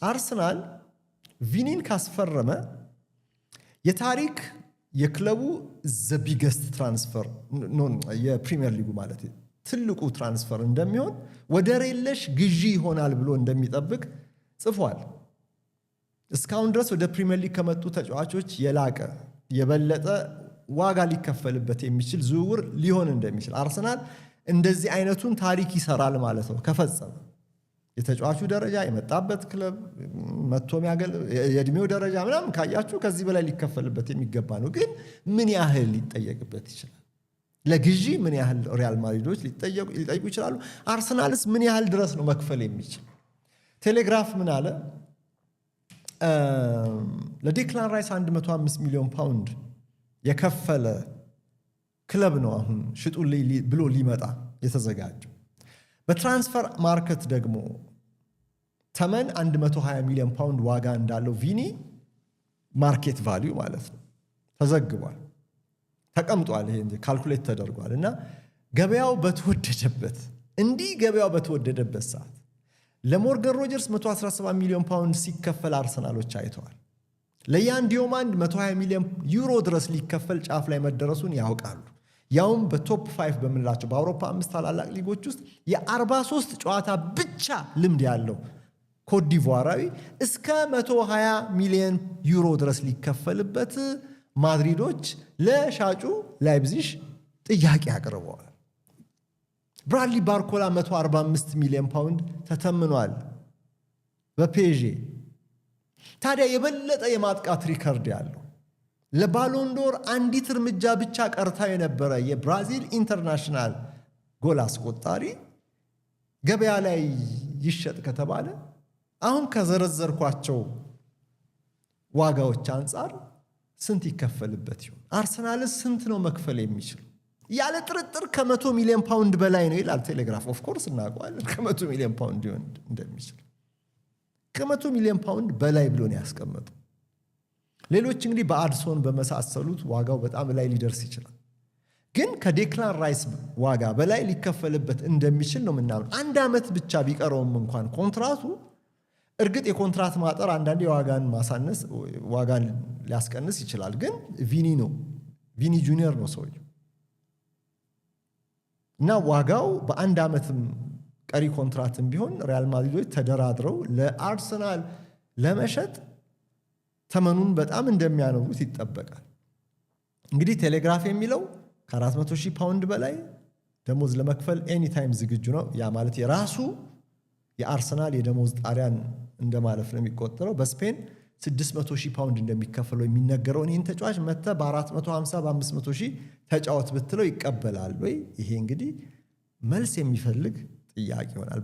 አርሰናል ቪኒን ካስፈረመ የታሪክ የክለቡ ዘ ቢገስት ትራንስፈር የፕሪሚየር ሊጉ ማለት ትልቁ ትራንስፈር እንደሚሆን ወደር የለሽ ግዢ ይሆናል ብሎ እንደሚጠብቅ ጽፏል። እስካሁን ድረስ ወደ ፕሪሚየር ሊግ ከመጡ ተጫዋቾች የላቀ የበለጠ ዋጋ ሊከፈልበት የሚችል ዝውውር ሊሆን እንደሚችል አርሰናል እንደዚህ አይነቱን ታሪክ ይሰራል ማለት ነው ከፈጸመ። የተጫዋቹ ደረጃ የመጣበት ክለብ መጥቶም የእድሜው ደረጃ ምናምን ካያችሁ ከዚህ በላይ ሊከፈልበት የሚገባ ነው። ግን ምን ያህል ሊጠየቅበት ይችላል? ለግዢ ምን ያህል ሪያል ማድሪዶች ሊጠይቁ ይችላሉ? አርሰናልስ ምን ያህል ድረስ ነው መክፈል የሚችል? ቴሌግራፍ ምን አለ? ለዴክላን ራይስ 105 ሚሊዮን ፓውንድ የከፈለ ክለብ ነው አሁን ሽጡልኝ ብሎ ሊመጣ የተዘጋጀው። በትራንስፈር ማርኬት ደግሞ ተመን 120 ሚሊዮን ፓውንድ ዋጋ እንዳለው ቪኒ ማርኬት ቫልዩ ማለት ነው ተዘግቧል፣ ተቀምጧል። ይሄ ካልኩሌት ተደርጓል። እና ገበያው በተወደደበት ሰዓት ለሞርጋን ሮጀርስ 117 ሚሊዮን ፓውንድ ሲከፈል አርሰናሎች አይተዋል። ለያን ዲዮማንድ 120 ሚሊዮን ዩሮ ድረስ ሊከፈል ጫፍ ላይ መደረሱን ያውቃሉ። ያውም በቶፕ 5 በምንላቸው በአውሮፓ 5 ታላላቅ ሊጎች ውስጥ የ43 ጨዋታ ብቻ ልምድ ያለው ኮት ዲቮራዊ እስከ 120 ሚሊዮን ዩሮ ድረስ ሊከፈልበት ማድሪዶች ለሻጩ ላይፕዚግ ጥያቄ አቅርበዋል። ብራድሊ ባርኮላ 145 ሚሊዮን ፓውንድ ተተምኗል በፔዤ። ታዲያ የበለጠ የማጥቃት ሪከርድ ያለው ለባሎንዶር አንዲት እርምጃ ብቻ ቀርታ የነበረ የብራዚል ኢንተርናሽናል ጎል አስቆጣሪ ገበያ ላይ ይሸጥ ከተባለ አሁን ከዘረዘርኳቸው ዋጋዎች አንጻር ስንት ይከፈልበት ይሆን? አርሰናልስ ስንት ነው መክፈል የሚችል? ያለ ጥርጥር ከ100 ሚሊዮን ፓውንድ በላይ ነው ይላል ቴሌግራፍ። ኦፍ ኮርስ እናውቀዋለን ከ100 ሚሊዮን ፓውንድ ሊሆን እንደሚችል። ከ100 ሚሊዮን ፓውንድ በላይ ብሎ ነው ያስቀመጠው። ሌሎች እንግዲህ በአድሶን በመሳሰሉት ዋጋው በጣም ላይ ሊደርስ ይችላል። ግን ከዴክላን ራይስ ዋጋ በላይ ሊከፈልበት እንደሚችል ነው ምናምን። 1 ዓመት ብቻ ቢቀረውም እንኳን ኮንትራቱ እርግጥ የኮንትራት ማጠር አንዳንዴ ዋጋን ሊያስቀንስ ይችላል። ግን ቪኒ ጁኒየር ነው ሰውየው እና ዋጋው በ1 ዓመትም ቀሪ ኮንትራትም ቢሆን ሪያል ማድሪዶች ተደራድረው ለአርሰናል ለመሸጥ ተመኑን በጣም እንደሚያነሩት ይጠበቃል። እንግዲህ ቴሌግራፍ የሚለው ከ400,000 ፓውንድ በላይ ደሞዝ ለመክፈል ኤኒታይም ዝግጁ ነው። ያ ማለት የራሱ የአርሰናል የደሞዝ ጣሪያን እንደማለፍ ነው የሚቆጠረው። በስፔን 600,000 ፓውንድ እንደሚከፈለው የሚነገረው ይህን ተጫዋች መጥተህ በ450 በ500,000 ተጫወት ብትለው ይቀበላል ወይ? ይሄ እንግዲህ መልስ የሚፈልግ ጥያቄ ይሆናል።